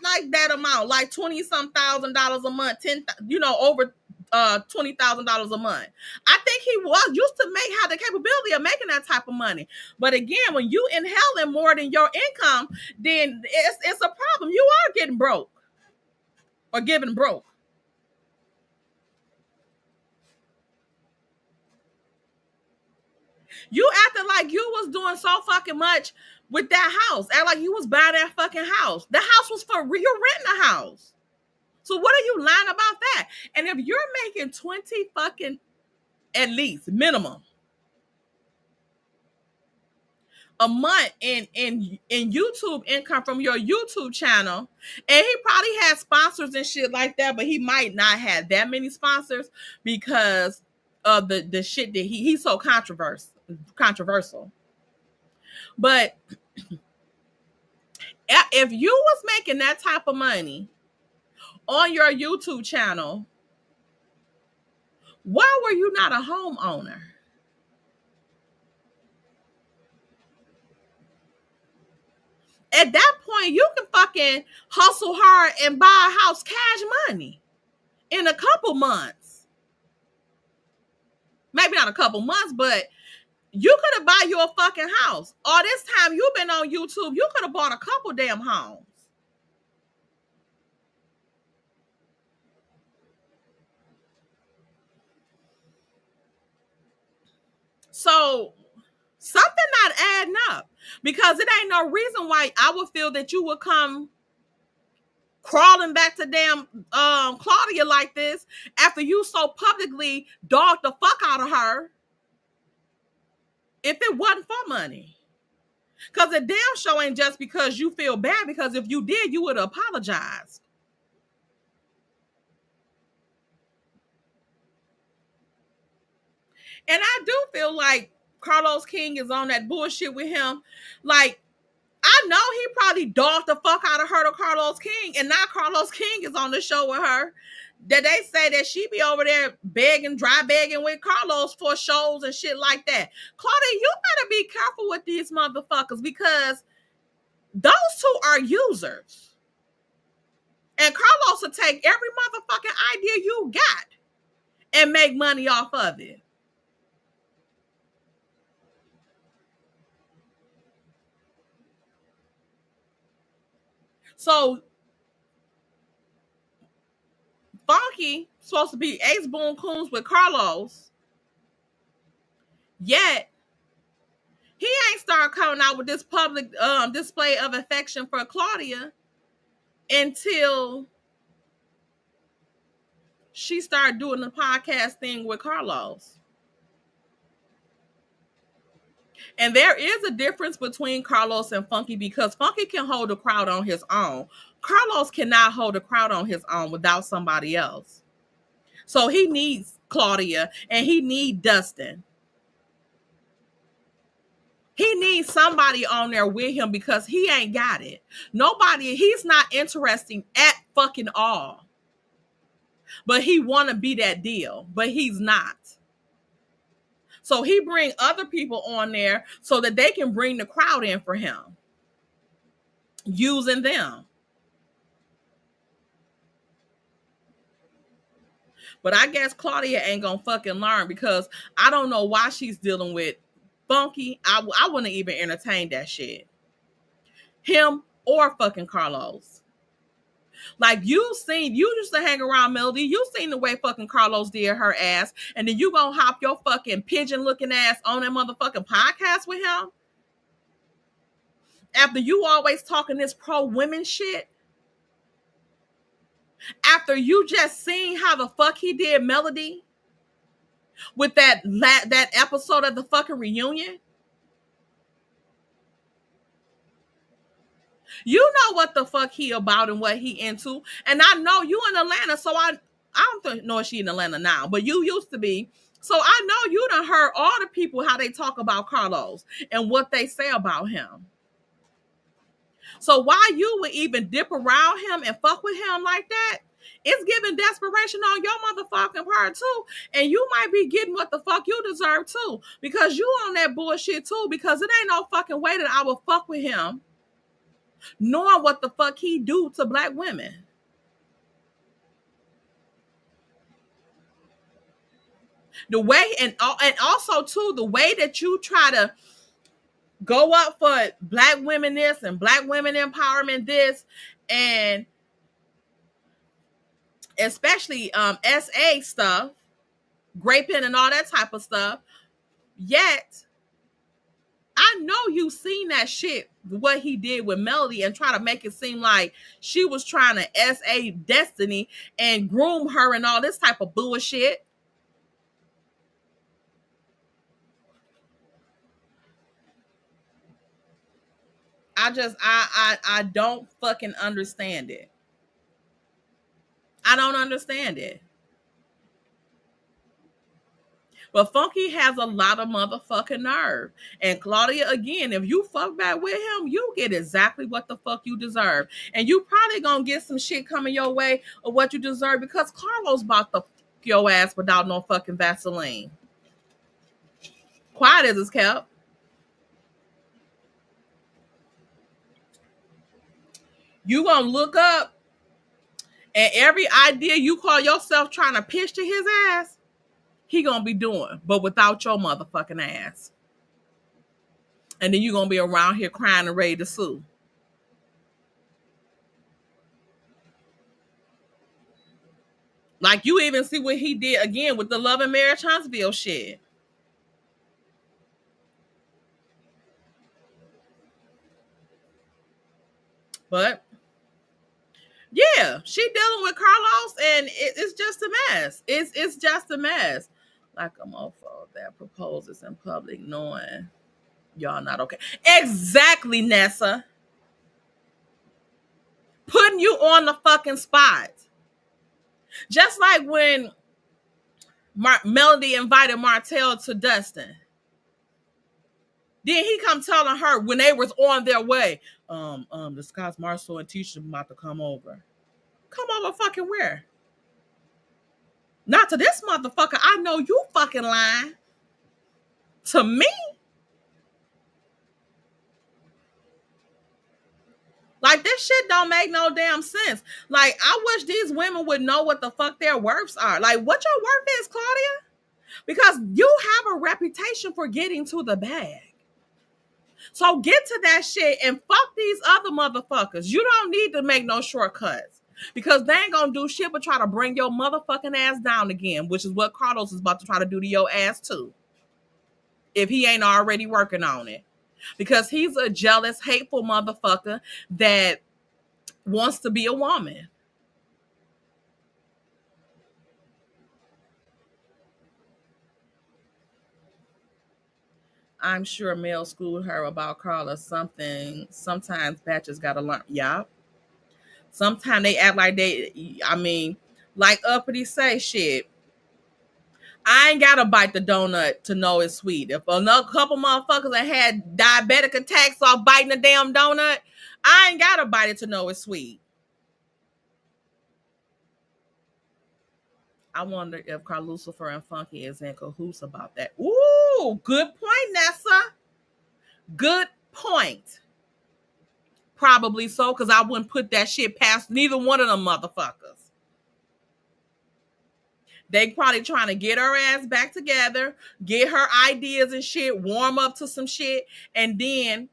like that amount, like $20-some thousand a month, over $20,000 a month. I think he used to have the capability of making that type of money. But again, when you inhaling more than your income, then it's a problem. You are getting broke or giving broke. You acted like you was doing so fucking much with that house. Act like you was buying that fucking house. The house was for real. You're renting a house. So what are you lying about that? And if you're making 20 fucking, at least minimum, a month in YouTube income from your YouTube channel, and he probably had sponsors and shit like that, but he might not have that many sponsors because of the shit that he's so controversial. But if you was making that type of money on your YouTube channel, why were you not a homeowner? At that point, you can fucking hustle hard and buy a house cash money in a couple months. Maybe not a couple months, but you could have bought you a fucking house. All this time you've been on YouTube, you could have bought a couple damn homes. So something not adding up, because it ain't no reason why I would feel that you would come crawling back to damn Claudia like this after you so publicly dogged the fuck out of her if it wasn't for money. Because the damn show ain't just because you feel bad, because if you did, you would have apologized. And I do feel like Carlos King is on that bullshit with him. Like, I know he probably dogged the fuck out of her to Carlos King, and now Carlos King is on the show with her that they say that she be over there dry begging with Carlos for shows and shit like that. Claudia, you better be careful with these motherfuckers because those two are users. And Carlos will take every motherfucking idea you got and make money off of it. So Funky supposed to be ace boon coons with Carlos, yet he ain't started coming out with this public display of affection for Claudia until she started doing the podcast thing with Carlos. And there is a difference between Carlos and Funky because Funky can hold a crowd on his own. Carlos cannot hold a crowd on his own without somebody else. So he needs Claudia and he needs Dustin. He needs somebody on there with him because he ain't got it. He's not interesting at fucking all. But he want to be that deal, but he's not. So he bring other people on there so that they can bring the crowd in for him. Using them. But I guess Claudia ain't gonna fucking learn because I don't know why she's dealing with Funky. I wouldn't even entertain that shit. Him or fucking Carlos. Like you used to hang around Melody. You seen the way fucking Carlos did her ass. And then you gonna hop your fucking pigeon looking ass on that motherfucking podcast with him? After you always talking this pro women shit? After you just seen how the fuck he did Melody? With that episode of the fucking reunion? You know what the fuck he about and what he into. And I know you in Atlanta, so I don't know if she in Atlanta now, but you used to be. So I know you done heard all the people how they talk about Carlos and what they say about him. So why you would even dip around him and fuck with him like that, it's giving desperation on your motherfucking part too. And you might be getting what the fuck you deserve too. Because you on that bullshit too. Because it ain't no fucking way that I will fuck with him knowing what the fuck he do to black women. The way, and also too, the way that you try to go up for black women this and black women empowerment this, and especially SA stuff, graping and all that type of stuff, yet I know you seen that shit, what he did with Melody, and try to make it seem like she was trying to SA Destiny and groom her and all this type of bullshit. I don't fucking understand it. I don't understand it. But Funky has a lot of motherfucking nerve. And Claudia, again, if you fuck back with him, you get exactly what the fuck you deserve. And you probably gonna get some shit coming your way of what you deserve because Carlos about to fuck your ass without no fucking Vaseline. Quiet as it's kept. You gonna look up and every idea you call yourself trying to pitch to his ass, he gonna be doing, but without your motherfucking ass. And then you gonna be around here crying and ready to sue. Like you even see what he did again with the Love and Marriage Huntsville shit. But yeah, she dealing with Carlos, and it's just a mess. It's just a mess. Like a mofo that proposes in public, knowing y'all not okay. Exactly, Nessa. Putting you on the fucking spot. Just like when Melody invited Martell to Dustin. Then he come telling her when they was on their way, the Scots Marshall and Tisha about to come over. Come over fucking where? Not to this motherfucker. I know you fucking lying. To me? Like, this shit don't make no damn sense. Like, I wish these women would know what the fuck their worths are. Like, what your worth is, Claudia? Because you have a reputation for getting to the bag. So get to that shit and fuck these other motherfuckers. You don't need to make no shortcuts. Because they ain't gonna do shit but try to bring your motherfucking ass down again, which is what Carlos is about to try to do to your ass too. If he ain't already working on it. Because he's a jealous, hateful motherfucker that wants to be a woman. I'm sure Mel schooled her about Carla something. Sometimes batches gotta learn. Yeah. Sometimes they act like like uppity say shit. I ain't gotta bite the donut to know it's sweet. If another couple motherfuckers that had diabetic attacks off biting the damn donut, I ain't gotta bite it to know it's sweet. I wonder if Carlucifer and Funky is in cahoots about that. Ooh, good point, Nessa. Good point. Probably so, because I wouldn't put that shit past neither one of them motherfuckers. They probably trying to get her ass back together, get her ideas and shit, warm up to some shit, and then,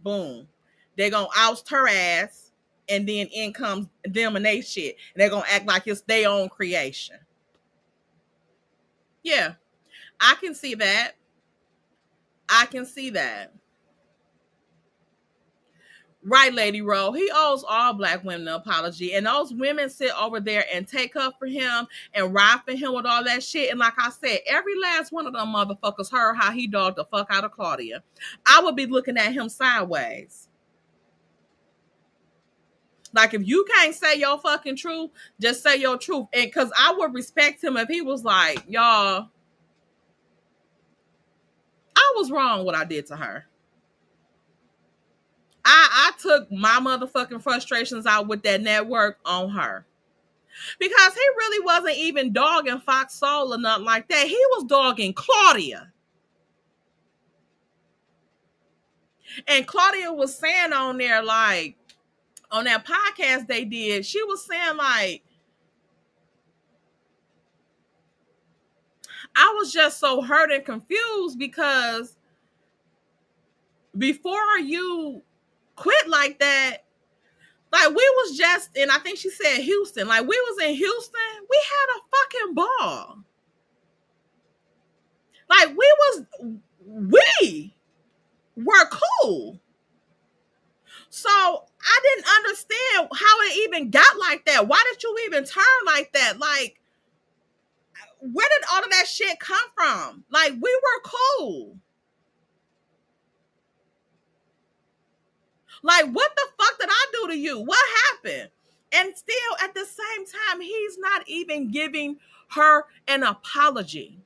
boom, they gonna oust her ass, and then in comes them and they shit. And they're gonna act like it's their own creation. Yeah, I can see that. I can see that. Right, Lady Rowe. He owes all black women an apology. And those women sit over there and take up for him and ride for him with all that shit. And like I said, every last one of them motherfuckers heard how he dogged the fuck out of Claudia. I would be looking at him sideways. Like, if you can't say your fucking truth, just say your truth. And because I would respect him if he was like, y'all, I was wrong what I did to her. I took my motherfucking frustrations out with that network on her. Because he really wasn't even dogging Fox Soul or nothing like that. He was dogging Claudia. And Claudia was saying on there, like, on that podcast they did, she was saying, like, I was just so hurt and confused because before you quit like that, like, we was just in, I think she said Houston. Like, we was in Houston. We had a fucking ball. Like, we were cool. So I didn't understand how it even got like that. Why did you even turn like that? Like, where did all of that shit come from? Like, we were cool. Like, what the fuck did I do to you? What happened? And still, at the same time, he's not even giving her an apology.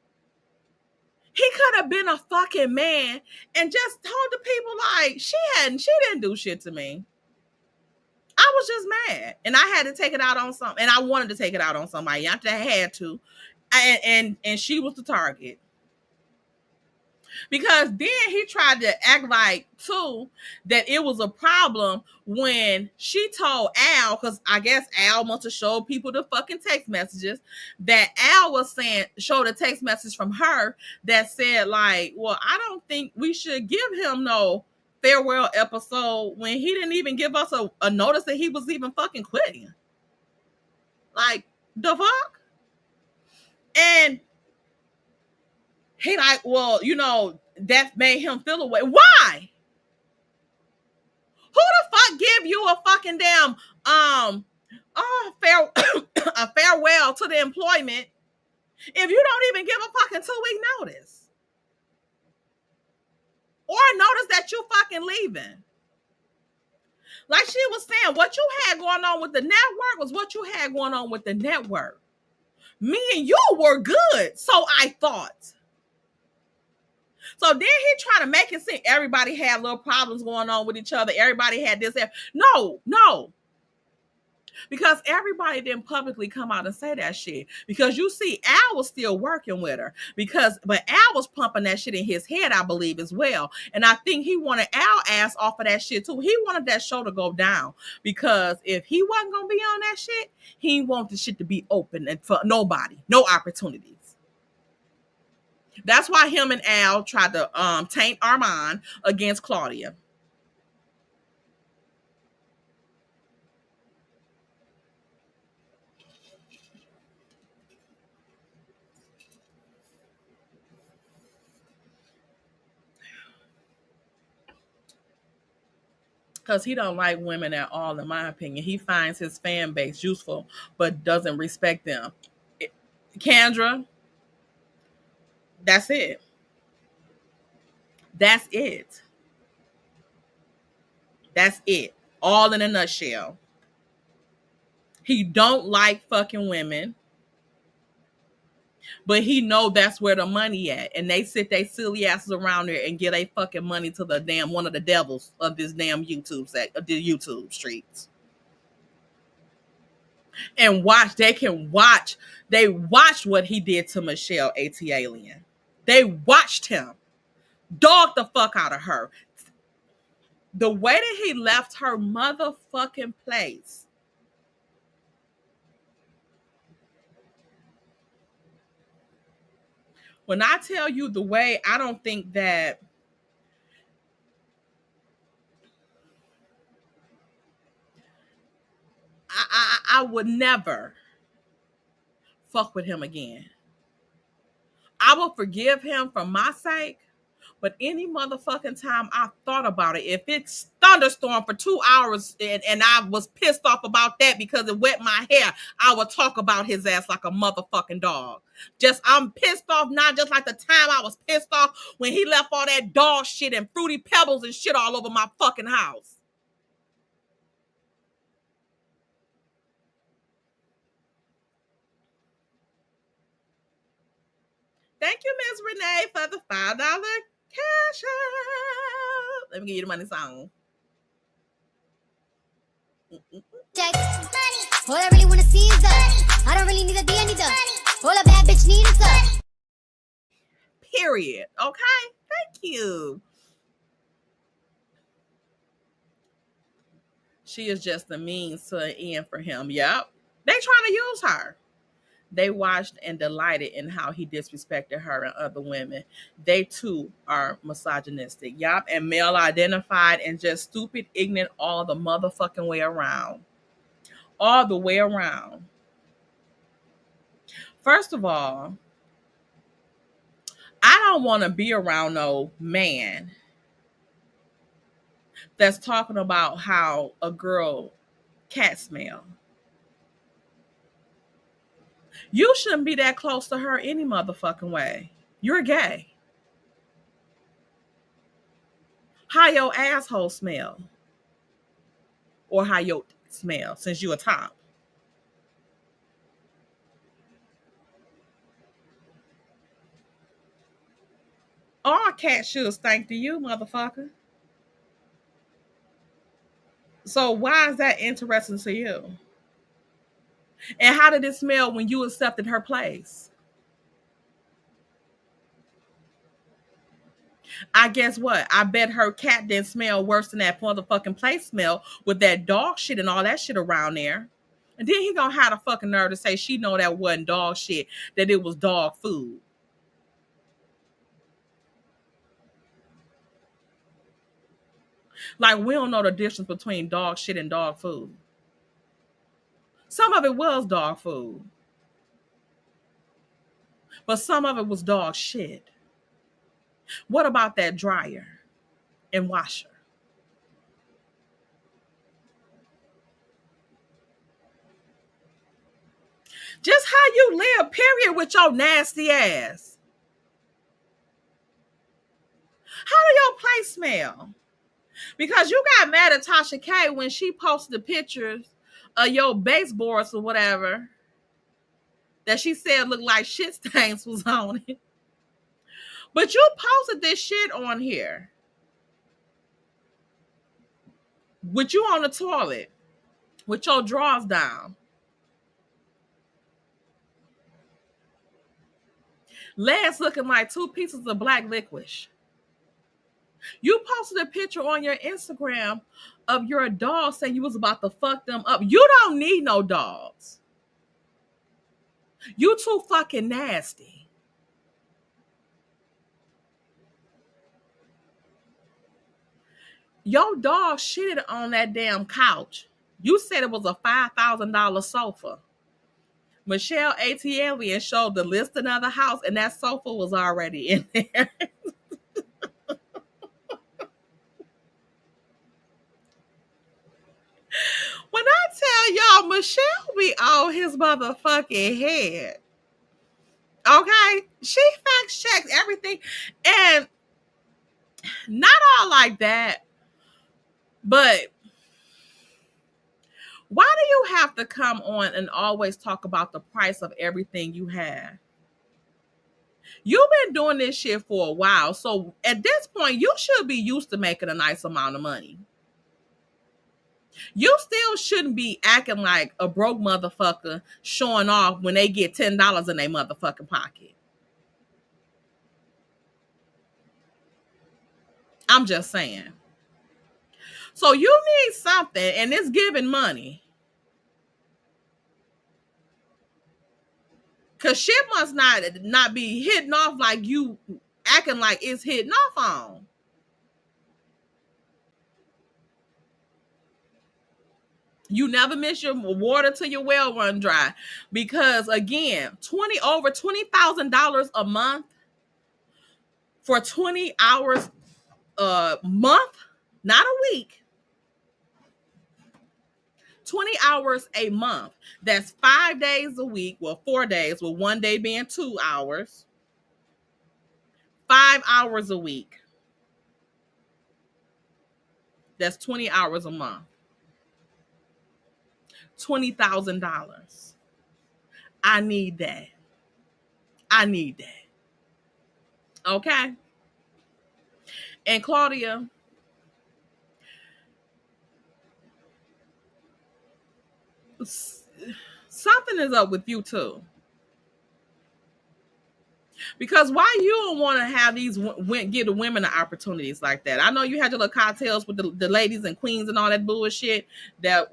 He could have been a fucking man and just told the people, like, she didn't do shit to me. I was just mad. And I had to take it out on something. And I wanted to take it out on somebody. I had to. And she was the target. Because then he tried to act like, too, that it was a problem when she told Al, because I guess Al must have showed people the fucking text messages, that Al was saying, showed a text message from her that said, like, well, I don't think we should give him no farewell episode when he didn't even give us a notice that he was even fucking quitting. Like, the fuck? And he like, well, you know, that made him feel away. Why? Who the fuck give you a fucking damn a farewell to the employment if you don't even give a fucking 2-week notice? Or notice that you fucking leaving. Like she was saying, what you had going on with the network was what you had going on with the network. Me and you were good, so I thought. So then he tried to make it seem everybody had little problems going on with each other. Everybody had this. No. Because everybody didn't publicly come out and say that shit. Because you see, Al was still working with her. But Al was pumping that shit in his head, I believe, as well. And I think he wanted Al ass off of that shit too. He wanted that show to go down. Because if he wasn't gonna be on that shit, he wanted the shit to be open and for nobody, no opportunities. That's why him and Al tried to taint Armand against Claudia. Because he don't like women at all, in my opinion. He finds his fan base useful, but doesn't respect them. Kendra, that's it. That's it. That's it. All in a nutshell. He don't like fucking women, but he know that's where the money at. And they sit their silly asses around there and get a fucking money to the damn one of the devils of this damn YouTube streets. And they watched what he did to Michelle A.T. Alien. They watched him dog the fuck out of her. The way that he left her motherfucking place. When I tell you the way, I don't think that I would never fuck with him again. I will forgive him for my sake, but any motherfucking time I thought about it, if it's thunderstorm for 2 hours and I was pissed off about that because it wet my hair, I would talk about his ass like a motherfucking dog. I'm pissed off, not just like the time I was pissed off when he left all that dog shit and fruity pebbles and shit all over my fucking house. Thank you, Miss Renee, for the $5 cash out. Let me give you the money song. Check. All I really want to see is us. I don't really need a D, I need the. All a bad bitch need is us. Period. Okay? Thank you. She is just a means to an end for him. Yep. They trying to use her. They watched and delighted in how he disrespected her and other women. They too are misogynistic. Yup, and male identified and just stupid, ignorant all the motherfucking way around. All the way around. First of all, I don't want to be around no man that's talking about how a girl cat smell. You shouldn't be that close to her any motherfucking way. You're gay. How your asshole smell? Or how your smell since you a top? All cats should stink to you, motherfucker. So why is that interesting to you? And how did it smell when you accepted her place? I guess what? I bet her cat didn't smell worse than that motherfucking place smell with that dog shit and all that shit around there. And then he gonna have the fucking nerve to say she know that wasn't dog shit, that it was dog food. Like we don't know the difference between dog shit and dog food. Some of it was dog food. But some of it was dog shit. What about that dryer and washer? Just how you live, period, with your nasty ass. How do your place smell? Because you got mad at Tasha K when she posted the pictures of your baseboards or whatever that she said looked like shit stains was on it. But you posted this shit on here with you on the toilet with your drawers down. Legs looking like two pieces of black licorice. You posted a picture on your Instagram of your dog saying you was about to fuck them up. You don't need no dogs. You too fucking nasty. Your dog shitted on that damn couch. You said it was a $5,000 sofa. Michelle ATLian showed the listing of the house, and that sofa was already in there. When I tell y'all, Michelle be on his motherfucking head. Okay? She fact checks everything. And not all like that, but why do you have to come on and always talk about the price of everything you have? You've been doing this shit for a while. So at this point, you should be used to making a nice amount of money. You still shouldn't be acting like a broke motherfucker showing off when they get $10 in their motherfucking pocket. I'm just saying. So you need something, and it's giving money. Cause shit must not be hitting off like you acting like it's hitting off on. You never miss your water till your well run dry. Because again, over $20,000 a month for 20 hours a month, not a week. 20 hours a month. That's 5 days a week. Well, 4 days, with one day being 2 hours. 5 hours a week. That's 20 hours a month. $20,000. I need that. I need that. Okay? And Claudia, something is up with you too. Because why you don't want to have give the women the opportunities like that? I know you had your little cocktails with the ladies and queens and all that bullshit that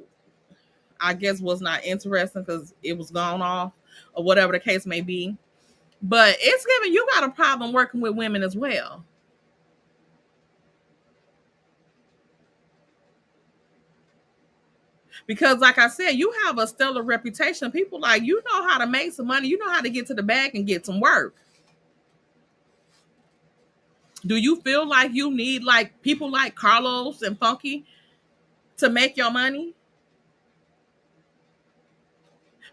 I guess was not interesting because it was gone off or whatever the case may be. But it's giving you got a problem working with women as well. Because like I said, you have a stellar reputation. People like, you know how to make some money. You know how to get to the bag and get some work. Do you feel like you need like people like Carlos and Funky to make your money?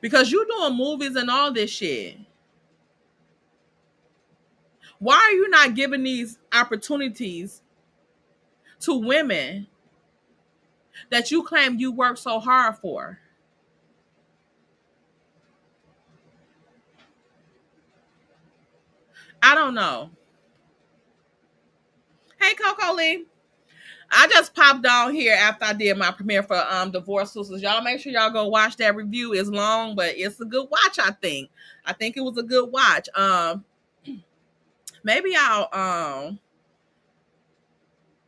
Because you doing movies and all this shit. Why are you not giving these opportunities to women that you claim you work so hard for? I don't know. Hey, Coco Lee. I just popped on here after I did my premiere for Divorce Sisters. Y'all make sure y'all go watch that review. It's long, but it's a good watch, I think. I think it was a good watch. Maybe I'll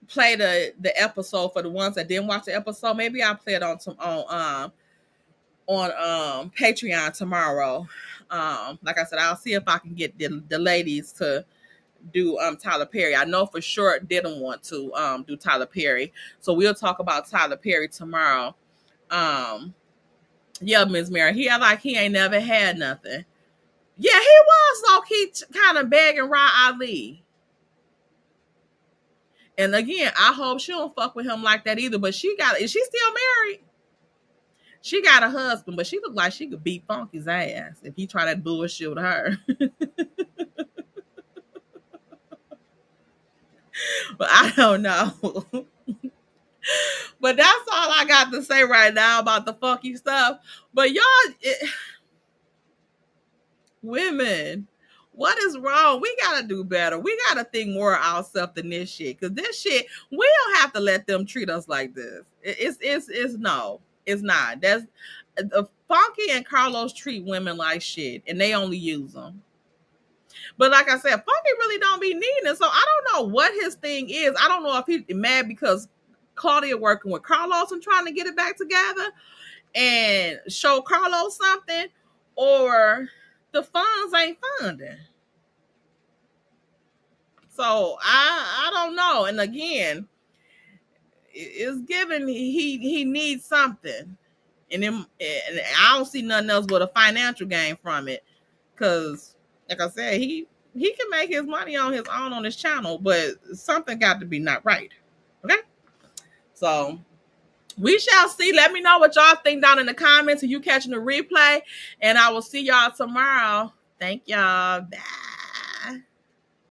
play the episode for the ones that didn't watch the episode. Maybe I'll play it on Patreon tomorrow. Like I said, I'll see if I can get the ladies to do Tyler Perry. I know for sure didn't want to do Tyler Perry. So we'll talk about Tyler Perry tomorrow. Yeah, Ms. Mary. He ain't never had nothing. Yeah, he was low-key kind of begging Rod Ali. And again, I hope she don't fuck with him like that either. But is she still married? She got a husband, but she looked like she could beat Funky's ass if he try that bullshit with her. But I don't know. But that's all I got to say right now about the Funky stuff. But y'all, women, what is wrong? We gotta do better. We gotta think more of ourselves than this shit. Cause this shit, we don't have to let them treat us like this. It's no. It's not. That's Funky and Carlos treat women like shit, and they only use them. But like I said, Funky really don't be needing it. So I don't know what his thing is. I don't know if he's mad because Claudia working with Carlos and trying to get it back together and show Carlos something, or the funds ain't funding. So I don't know. And again, it's given he needs something. And I don't see nothing else but a financial gain from it. Cause like I said, he can make his money on his own on his channel, but something got to be not right. Okay. So we shall see. Let me know what y'all think down in the comments. Are you catching the replay? And I will see y'all tomorrow. Thank y'all. Bye.